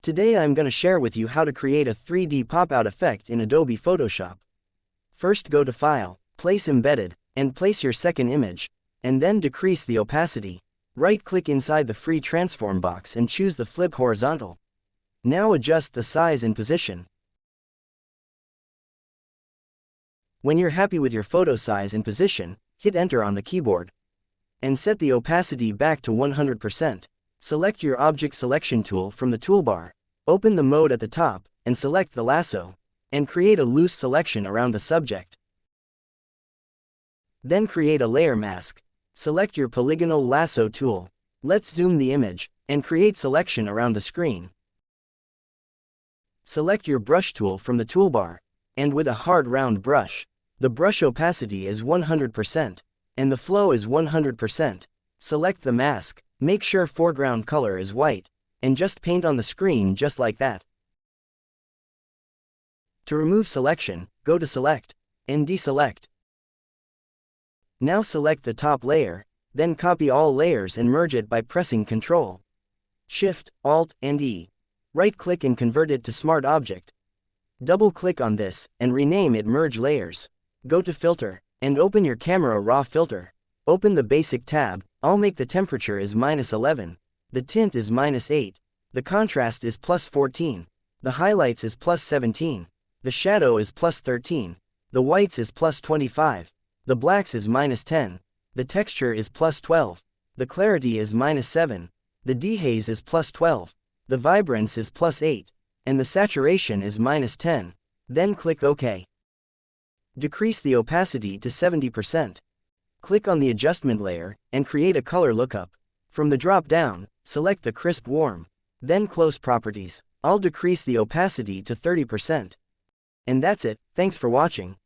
Today I'm gonna share with you how to create a 3D pop-out effect in Adobe Photoshop. First go to File, Place Embedded, and place your second image, and then decrease the opacity. Right-click inside the free transform box and choose the Flip Horizontal. Now adjust the size and position. When you're happy with your photo size and position, hit Enter on the keyboard. And set the opacity back to 100%. Select your Object Selection tool from the toolbar. Open the mode at the top, and select the lasso. And create a loose selection around the subject. Then create a layer mask. Select your polygonal lasso tool. Let's zoom the image, and create selection around the screen. Select your brush tool from the toolbar. And with a hard round brush, the brush opacity is 100%, and the flow is 100%. Select the mask, make sure foreground color is white, and just paint on the screen just like that. To remove selection, go to Select, and deselect. Now select the top layer, then copy all layers and merge it by pressing Ctrl, Shift, Alt, and E. Right-click and convert it to Smart Object. Double-click on this, and rename it Merge Layers. Go to Filter, and open your Camera Raw filter. Open the Basic tab. I'll make the temperature is -11. The tint is -8. The contrast is +14. The highlights is +17. The shadow is +13. The whites is +25. The blacks is -10. The texture is +12. The clarity is -7. The dehaze is +12. The vibrance is +8. And the saturation is -10. Then click OK. Decrease the opacity to 70%. Click on the adjustment layer, and create a color lookup. From the drop-down, select the crisp warm. Then close Properties. I'll decrease the opacity to 30%. And that's it. Thanks for watching.